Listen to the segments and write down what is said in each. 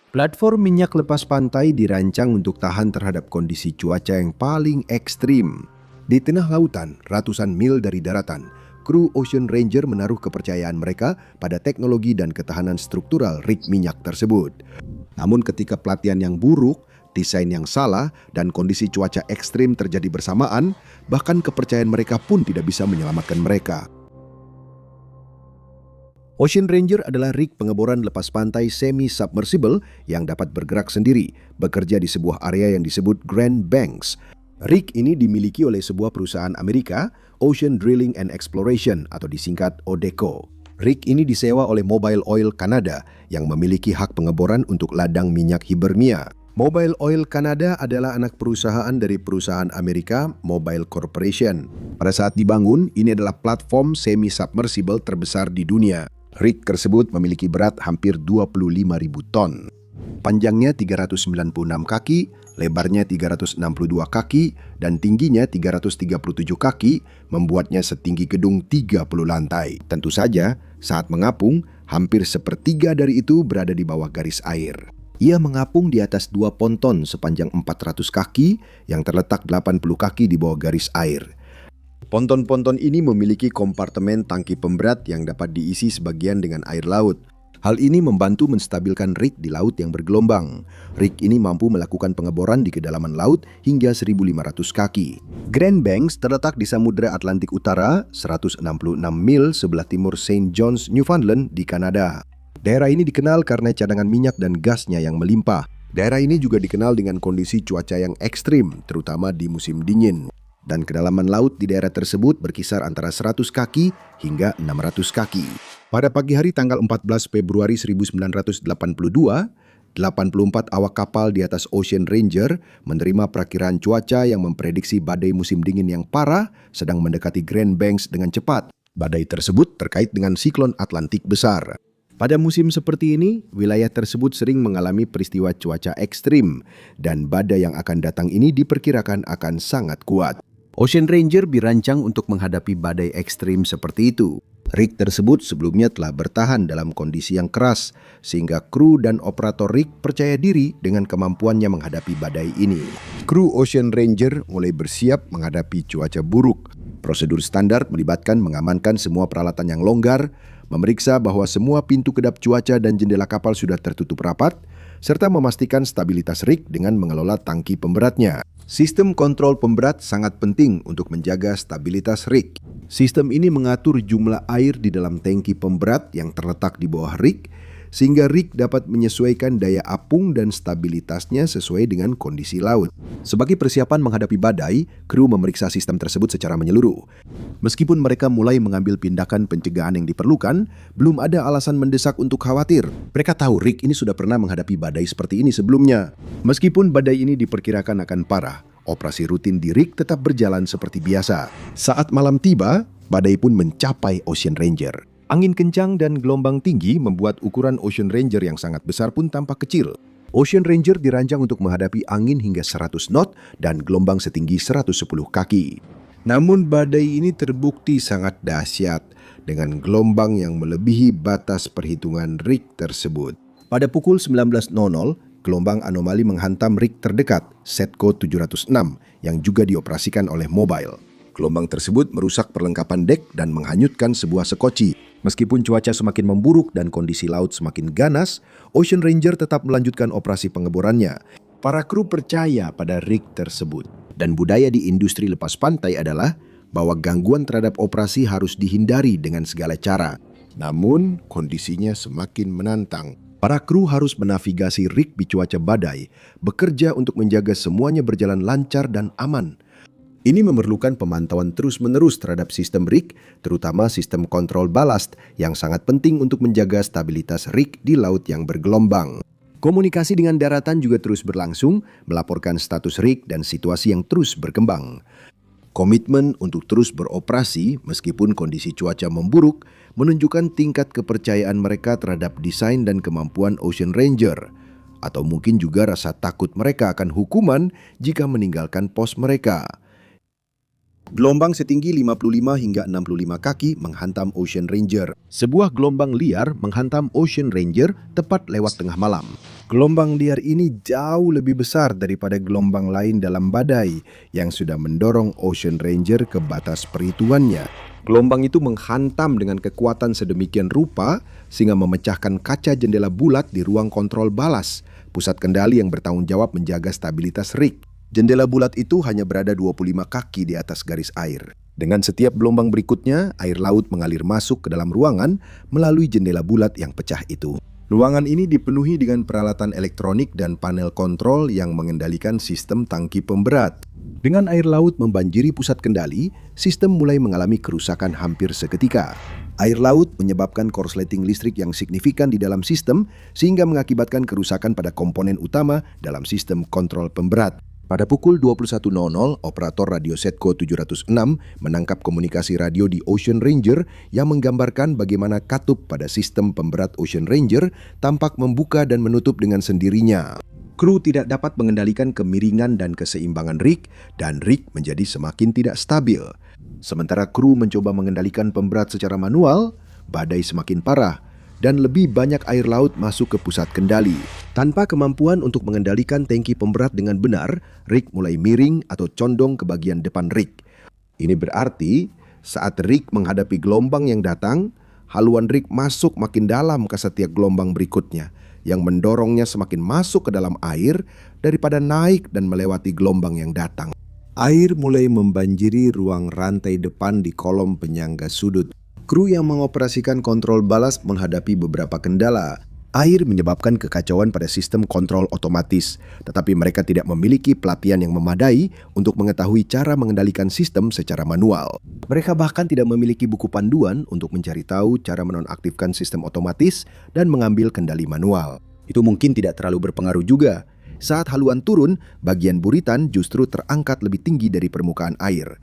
Platform minyak lepas pantai dirancang untuk tahan terhadap kondisi cuaca yang paling ekstrim. Di tengah lautan, ratusan mil dari daratan, kru Ocean Ranger menaruh kepercayaan mereka pada teknologi dan ketahanan struktural rig minyak tersebut. Namun ketika pelatihan yang buruk, desain yang salah, dan kondisi cuaca ekstrim terjadi bersamaan, bahkan kepercayaan mereka pun tidak bisa menyelamatkan mereka. Ocean Ranger adalah rig pengeboran lepas pantai semi-submersible yang dapat bergerak sendiri, bekerja di sebuah area yang disebut Grand Banks. Rig ini dimiliki oleh sebuah perusahaan Amerika, Ocean Drilling and Exploration atau disingkat ODECO. Rig ini disewa oleh Mobile Oil Canada yang memiliki hak pengeboran untuk ladang minyak Hibernia. Mobile Oil Canada adalah anak perusahaan dari perusahaan Amerika Mobile Corporation. Pada saat dibangun, ini adalah platform semi-submersible terbesar di dunia. Rig tersebut memiliki berat hampir 25.000 ton. Panjangnya 396 kaki, lebarnya 362 kaki, dan tingginya 337 kaki, membuatnya setinggi gedung 30 lantai. Tentu saja, saat mengapung, hampir sepertiga dari itu berada di bawah garis air. Ia mengapung di atas dua ponton sepanjang 400 kaki yang terletak 80 kaki di bawah garis air. Ponton-ponton ini memiliki kompartemen tangki pemberat yang dapat diisi sebagian dengan air laut. Hal ini membantu menstabilkan rig di laut yang bergelombang. Rig ini mampu melakukan pengeboran di kedalaman laut hingga 1.500 kaki. Grand Banks terletak di Samudra Atlantik Utara, 166 mil sebelah timur St. John's, Newfoundland di Kanada. Daerah ini dikenal karena cadangan minyak dan gasnya yang melimpah. Daerah ini juga dikenal dengan kondisi cuaca yang ekstrim, terutama di musim dingin. Dan kedalaman laut di daerah tersebut berkisar antara 100 kaki hingga 600 kaki. Pada pagi hari tanggal 14 Februari 1982, 84 awak kapal di atas Ocean Ranger menerima perakiraan cuaca yang memprediksi badai musim dingin yang parah sedang mendekati Grand Banks dengan cepat. Badai tersebut terkait dengan siklon Atlantik besar. Pada musim seperti ini, wilayah tersebut sering mengalami peristiwa cuaca ekstrim dan badai yang akan datang ini diperkirakan akan sangat kuat. Ocean Ranger dirancang untuk menghadapi badai ekstrim seperti itu. Rig tersebut sebelumnya telah bertahan dalam kondisi yang keras, sehingga kru dan operator rig percaya diri dengan kemampuannya menghadapi badai ini. Kru Ocean Ranger mulai bersiap menghadapi cuaca buruk. Prosedur standar melibatkan mengamankan semua peralatan yang longgar, memeriksa bahwa semua pintu kedap cuaca dan jendela kapal sudah tertutup rapat, serta memastikan stabilitas rig dengan mengelola tangki pemberatnya. Sistem kontrol pemberat sangat penting untuk menjaga stabilitas rig. Sistem ini mengatur jumlah air di dalam tangki pemberat yang terletak di bawah rig, sehingga rig dapat menyesuaikan daya apung dan stabilitasnya sesuai dengan kondisi laut. Sebagai persiapan menghadapi badai, kru memeriksa sistem tersebut secara menyeluruh. Meskipun mereka mulai mengambil tindakan pencegahan yang diperlukan, belum ada alasan mendesak untuk khawatir. Mereka tahu rig ini sudah pernah menghadapi badai seperti ini sebelumnya. Meskipun badai ini diperkirakan akan parah, operasi rutin di rig tetap berjalan seperti biasa. Saat malam tiba, badai pun mencapai Ocean Ranger. Angin kencang dan gelombang tinggi membuat ukuran Ocean Ranger yang sangat besar pun tampak kecil. Ocean Ranger dirancang untuk menghadapi angin hingga 100 knot dan gelombang setinggi 110 kaki. Namun badai ini terbukti sangat dahsyat dengan gelombang yang melebihi batas perhitungan rig tersebut. Pada pukul 19.00, gelombang anomali menghantam rig terdekat, Setco 706, yang juga dioperasikan oleh Mobile. Gelombang tersebut merusak perlengkapan dek dan menghanyutkan sebuah sekoci. Meskipun cuaca semakin memburuk dan kondisi laut semakin ganas, Ocean Ranger tetap melanjutkan operasi pengeborannya. Para kru percaya pada rig tersebut. Dan budaya di industri lepas pantai adalah bahwa gangguan terhadap operasi harus dihindari dengan segala cara. Namun, kondisinya semakin menantang. Para kru harus menavigasi rig di cuaca badai, bekerja untuk menjaga semuanya berjalan lancar dan aman. Ini memerlukan pemantauan terus-menerus terhadap sistem rig, terutama sistem kontrol balast yang sangat penting untuk menjaga stabilitas rig di laut yang bergelombang. Komunikasi dengan daratan juga terus berlangsung, melaporkan status rig dan situasi yang terus berkembang. Komitmen untuk terus beroperasi meskipun kondisi cuaca memburuk menunjukkan tingkat kepercayaan mereka terhadap desain dan kemampuan Ocean Ranger. Atau mungkin juga rasa takut mereka akan hukuman jika meninggalkan pos mereka. Gelombang setinggi 55 hingga 65 kaki menghantam Ocean Ranger. Sebuah gelombang liar menghantam Ocean Ranger tepat lewat tengah malam. Gelombang liar ini jauh lebih besar daripada gelombang lain dalam badai yang sudah mendorong Ocean Ranger ke batas perhitungannya. Gelombang itu menghantam dengan kekuatan sedemikian rupa sehingga memecahkan kaca jendela bulat di ruang kontrol balas, pusat kendali yang bertanggung jawab menjaga stabilitas rig. Jendela bulat itu hanya berada 25 kaki di atas garis air. Dengan setiap gelombang berikutnya, air laut mengalir masuk ke dalam ruangan melalui jendela bulat yang pecah itu. Ruangan ini dipenuhi dengan peralatan elektronik dan panel kontrol yang mengendalikan sistem tangki pemberat. Dengan air laut membanjiri pusat kendali, sistem mulai mengalami kerusakan hampir seketika. Air laut menyebabkan korsleting listrik yang signifikan di dalam sistem sehingga mengakibatkan kerusakan pada komponen utama dalam sistem kontrol pemberat. Pada pukul 21.00, operator radio Setco 706 menangkap komunikasi radio di Ocean Ranger yang menggambarkan bagaimana katup pada sistem pemberat Ocean Ranger tampak membuka dan menutup dengan sendirinya. Kru tidak dapat mengendalikan kemiringan dan keseimbangan rig, dan rig menjadi semakin tidak stabil. Sementara kru mencoba mengendalikan pemberat secara manual, badai semakin parah, dan lebih banyak air laut masuk ke pusat kendali. Tanpa kemampuan untuk mengendalikan tangki pemberat dengan benar, rig mulai miring atau condong ke bagian depan rig. Ini berarti saat rig menghadapi gelombang yang datang, haluan rig masuk makin dalam ke setiap gelombang berikutnya, yang mendorongnya semakin masuk ke dalam air daripada naik dan melewati gelombang yang datang. Air mulai membanjiri ruang rantai depan di kolom penyangga sudut. Kru yang mengoperasikan kontrol balas menghadapi beberapa kendala. Air menyebabkan kekacauan pada sistem kontrol otomatis, tetapi mereka tidak memiliki pelatihan yang memadai untuk mengetahui cara mengendalikan sistem secara manual. Mereka bahkan tidak memiliki buku panduan untuk mencari tahu cara menonaktifkan sistem otomatis dan mengambil kendali manual. Itu mungkin tidak terlalu berpengaruh juga. Saat haluan turun, bagian buritan justru terangkat lebih tinggi dari permukaan air.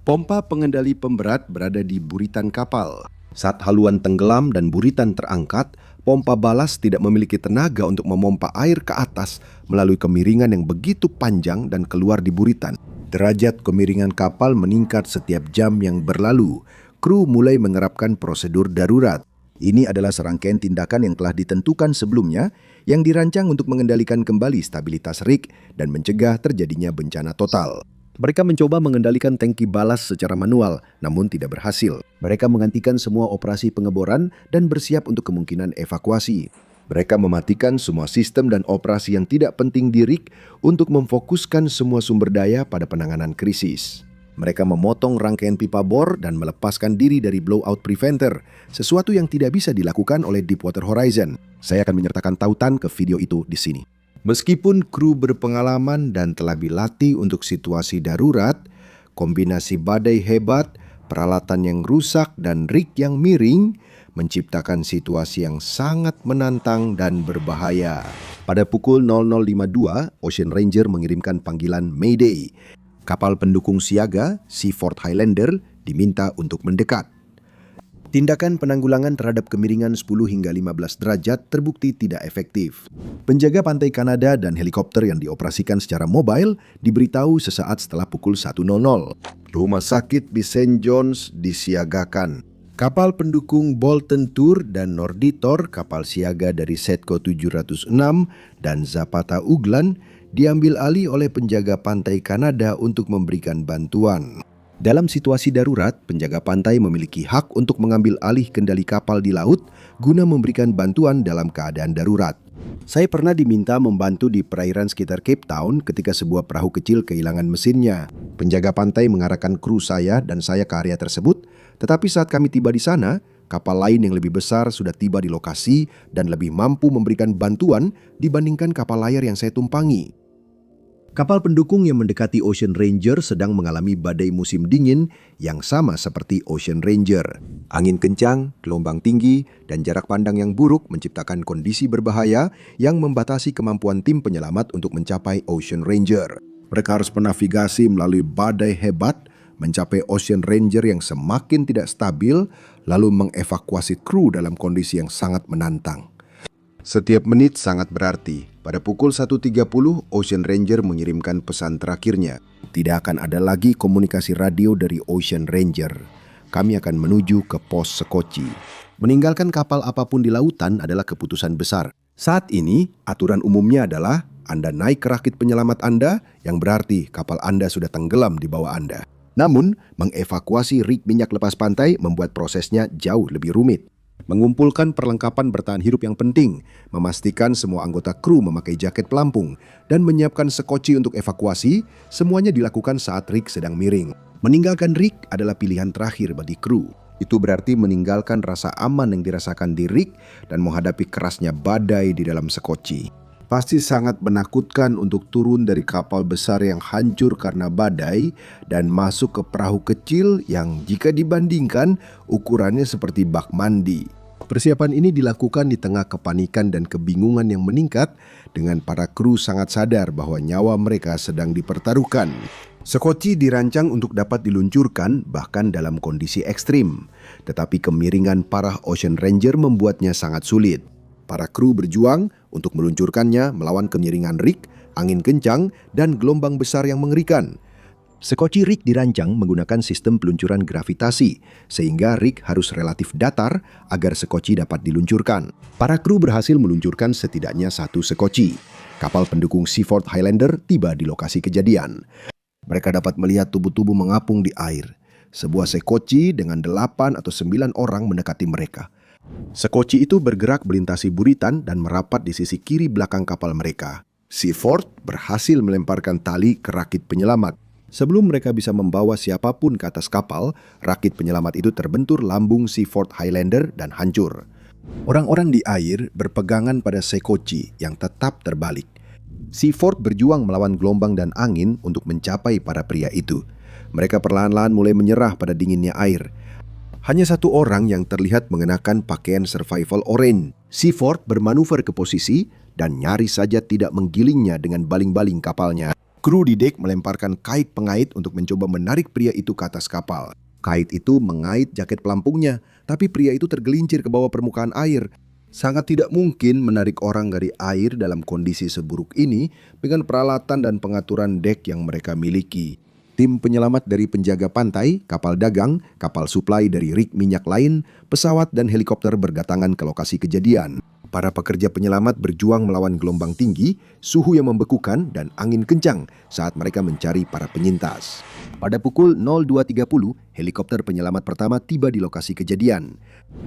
Pompa pengendali pemberat berada di buritan kapal. Saat haluan tenggelam dan buritan terangkat, pompa balas tidak memiliki tenaga untuk memompa air ke atas melalui kemiringan yang begitu panjang dan keluar di buritan. Derajat kemiringan kapal meningkat setiap jam yang berlalu. Kru mulai menerapkan prosedur darurat. Ini adalah serangkaian tindakan yang telah ditentukan sebelumnya yang dirancang untuk mengendalikan kembali stabilitas rig dan mencegah terjadinya bencana total. Mereka mencoba mengendalikan tangki balas secara manual, namun tidak berhasil. Mereka menghentikan semua operasi pengeboran dan bersiap untuk kemungkinan evakuasi. Mereka mematikan semua sistem dan operasi yang tidak penting di rig untuk memfokuskan semua sumber daya pada penanganan krisis. Mereka memotong rangkaian pipa bor dan melepaskan diri dari blowout preventer, sesuatu yang tidak bisa dilakukan oleh Deepwater Horizon. Saya akan menyertakan tautan ke video itu di sini. Meskipun kru berpengalaman dan telah dilatih untuk situasi darurat, kombinasi badai hebat, peralatan yang rusak, dan rig yang miring menciptakan situasi yang sangat menantang dan berbahaya. Pada pukul 00.52, Ocean Ranger mengirimkan panggilan Mayday. Kapal pendukung siaga, Seaford Highlander, diminta untuk mendekat. Tindakan penanggulangan terhadap kemiringan 10 hingga 15 derajat terbukti tidak efektif. Penjaga pantai Kanada dan helikopter yang dioperasikan secara mobile diberitahu sesaat setelah pukul 1.00. Rumah sakit di St. John's disiagakan. Kapal pendukung Bolton Tour dan Norditor, kapal siaga dari Setco 706 dan Zapata Uglan, diambil alih oleh penjaga pantai Kanada untuk memberikan bantuan. Dalam situasi darurat, penjaga pantai memiliki hak untuk mengambil alih kendali kapal di laut guna memberikan bantuan dalam keadaan darurat. Saya pernah diminta membantu di perairan sekitar Cape Town ketika sebuah perahu kecil kehilangan mesinnya. Penjaga pantai mengarahkan kru saya dan saya ke area tersebut, tetapi saat kami tiba di sana, kapal lain yang lebih besar sudah tiba di lokasi dan lebih mampu memberikan bantuan dibandingkan kapal layar yang saya tumpangi. Kapal pendukung yang mendekati Ocean Ranger sedang mengalami badai musim dingin yang sama seperti Ocean Ranger. Angin kencang, gelombang tinggi, dan jarak pandang yang buruk menciptakan kondisi berbahaya yang membatasi kemampuan tim penyelamat untuk mencapai Ocean Ranger. Mereka harus bernavigasi melalui badai hebat, mencapai Ocean Ranger yang semakin tidak stabil, lalu mengevakuasi kru dalam kondisi yang sangat menantang. Setiap menit sangat berarti. Pada pukul 1.30, Ocean Ranger mengirimkan pesan terakhirnya. Tidak akan ada lagi komunikasi radio dari Ocean Ranger. Kami akan menuju ke pos Sekoci. Meninggalkan kapal apapun di lautan adalah keputusan besar. Saat ini, aturan umumnya adalah Anda naik ke rakit penyelamat Anda, yang berarti kapal Anda sudah tenggelam di bawah Anda. Namun, mengevakuasi rig minyak lepas pantai membuat prosesnya jauh lebih rumit. Mengumpulkan perlengkapan bertahan hidup yang penting, memastikan semua anggota kru memakai jaket pelampung, dan menyiapkan sekoci untuk evakuasi, semuanya dilakukan saat rig sedang miring. Meninggalkan rig adalah pilihan terakhir bagi kru. Itu berarti meninggalkan rasa aman yang dirasakan di rig dan menghadapi kerasnya badai di dalam sekoci. Pasti sangat menakutkan untuk turun dari kapal besar yang hancur karena badai dan masuk ke perahu kecil yang jika dibandingkan ukurannya seperti bak mandi. Persiapan ini dilakukan di tengah kepanikan dan kebingungan yang meningkat dengan para kru sangat sadar bahwa nyawa mereka sedang dipertaruhkan. Sekoci dirancang untuk dapat diluncurkan bahkan dalam kondisi ekstrim, tetapi kemiringan parah Ocean Ranger membuatnya sangat sulit. Para kru berjuang untuk meluncurkannya melawan kemiringan rig, angin kencang, dan gelombang besar yang mengerikan. Sekoci rig dirancang menggunakan sistem peluncuran gravitasi, sehingga rig harus relatif datar agar sekoci dapat diluncurkan. Para kru berhasil meluncurkan setidaknya satu sekoci. Kapal pendukung Seaford Highlander tiba di lokasi kejadian. Mereka dapat melihat tubuh-tubuh mengapung di air. Sebuah sekoci dengan 8 atau 9 orang mendekati mereka. Sekoci itu bergerak melintasi buritan dan merapat di sisi kiri belakang kapal mereka. Seaford berhasil melemparkan tali ke rakit penyelamat. Sebelum mereka bisa membawa siapapun ke atas kapal, rakit penyelamat itu terbentur lambung Seaford Highlander dan hancur. Orang-orang di air berpegangan pada sekoci yang tetap terbalik. Seaford berjuang melawan gelombang dan angin untuk mencapai para pria itu. Mereka perlahan-lahan mulai menyerah pada dinginnya air. Hanya satu orang yang terlihat mengenakan pakaian survival oranye. Seaford bermanuver ke posisi dan nyaris saja tidak menggilingnya dengan baling-baling kapalnya. Kru di dek melemparkan kait pengait untuk mencoba menarik pria itu ke atas kapal. Kait itu mengait jaket pelampungnya, tapi pria itu tergelincir ke bawah permukaan air. Sangat tidak mungkin menarik orang dari air dalam kondisi seburuk ini dengan peralatan dan pengaturan dek yang mereka miliki. Tim penyelamat dari penjaga pantai, kapal dagang, kapal suplai dari rig minyak lain, pesawat dan helikopter berdatangan ke lokasi kejadian. Para pekerja penyelamat berjuang melawan gelombang tinggi, suhu yang membekukan, dan angin kencang saat mereka mencari para penyintas. Pada pukul 02.30, helikopter penyelamat pertama tiba di lokasi kejadian.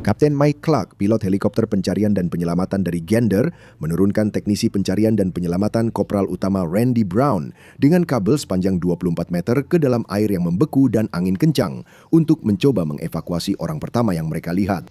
Kapten Mike Clark, pilot helikopter pencarian dan penyelamatan dari Gander, menurunkan teknisi pencarian dan penyelamatan Kopral Utama Randy Brown dengan kabel sepanjang 24 meter ke dalam air yang membeku dan angin kencang untuk mencoba mengevakuasi orang pertama yang mereka lihat.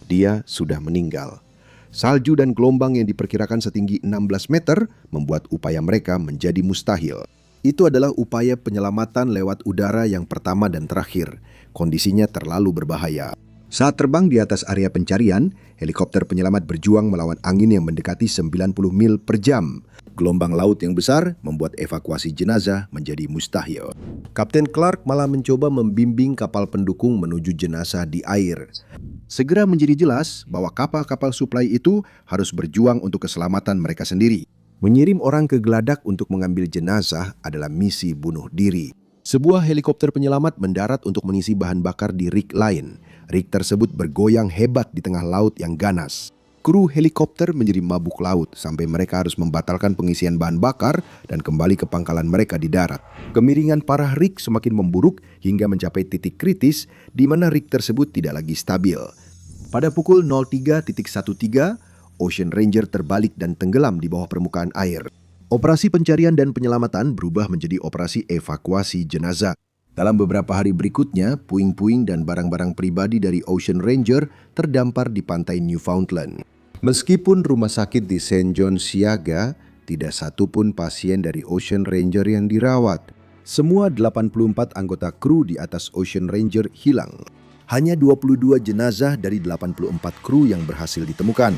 Dia sudah meninggal. Salju dan gelombang yang diperkirakan setinggi 16 meter membuat upaya mereka menjadi mustahil. Itu adalah upaya penyelamatan lewat udara yang pertama dan terakhir. Kondisinya terlalu berbahaya. Saat terbang di atas area pencarian, helikopter penyelamat berjuang melawan angin yang mendekati 90 mil per jam. Gelombang laut yang besar membuat evakuasi jenazah menjadi mustahil. Kapten Clark malah mencoba membimbing kapal pendukung menuju jenazah di air. Segera menjadi jelas bahwa kapal-kapal suplai itu harus berjuang untuk keselamatan mereka sendiri. Mengirim orang ke geladak untuk mengambil jenazah adalah misi bunuh diri. Sebuah helikopter penyelamat mendarat untuk mengisi bahan bakar di rig lain. Rig tersebut bergoyang hebat di tengah laut yang ganas. Kru helikopter menjadi mabuk laut sampai mereka harus membatalkan pengisian bahan bakar dan kembali ke pangkalan mereka di darat. Kemiringan parah rig semakin memburuk hingga mencapai titik kritis di mana rig tersebut tidak lagi stabil. Pada pukul 03.13, Ocean Ranger terbalik dan tenggelam di bawah permukaan air. Operasi pencarian dan penyelamatan berubah menjadi operasi evakuasi jenazah. Dalam beberapa hari berikutnya, puing-puing dan barang-barang pribadi dari Ocean Ranger terdampar di pantai Newfoundland. Meskipun rumah sakit di St. John siaga, tidak satupun pasien dari Ocean Ranger yang dirawat. Semua 84 anggota kru di atas Ocean Ranger hilang. Hanya 22 jenazah dari 84 kru yang berhasil ditemukan.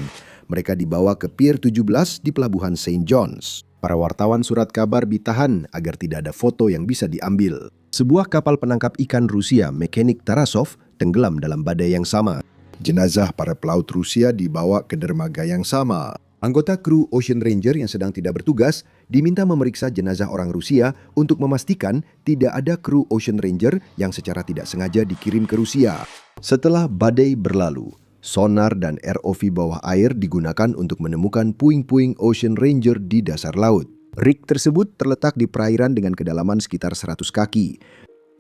Mereka dibawa ke Pier 17 di Pelabuhan St. John's. Para wartawan surat kabar ditahan agar tidak ada foto yang bisa diambil. Sebuah kapal penangkap ikan Rusia, Mekanik Tarasov, tenggelam dalam badai yang sama. Jenazah para pelaut Rusia dibawa ke dermaga yang sama. Anggota kru Ocean Ranger yang sedang tidak bertugas diminta memeriksa jenazah orang Rusia untuk memastikan tidak ada kru Ocean Ranger yang secara tidak sengaja dikirim ke Rusia. Setelah badai berlalu, Sonar dan ROV bawah air digunakan untuk menemukan puing-puing Ocean Ranger di dasar laut. Rig tersebut terletak di perairan dengan kedalaman sekitar 100 kaki.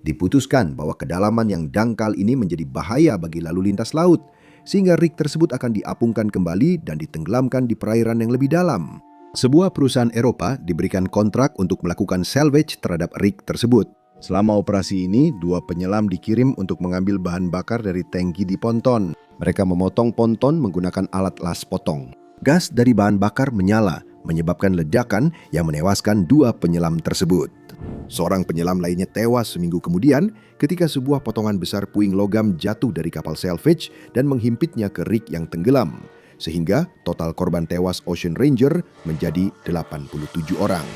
Diputuskan bahwa kedalaman yang dangkal ini menjadi bahaya bagi lalu lintas laut, sehingga rig tersebut akan diapungkan kembali dan ditenggelamkan di perairan yang lebih dalam. Sebuah perusahaan Eropa diberikan kontrak untuk melakukan salvage terhadap rig tersebut. Selama operasi ini, 2 penyelam dikirim untuk mengambil bahan bakar dari tangki di ponton. Mereka memotong ponton menggunakan alat las potong. Gas dari bahan bakar menyala, menyebabkan ledakan yang menewaskan 2 penyelam tersebut. Seorang penyelam lainnya tewas seminggu kemudian ketika sebuah potongan besar puing logam jatuh dari kapal salvage dan menghimpitnya ke rig yang tenggelam. Sehingga total korban tewas Ocean Ranger menjadi 87 orang.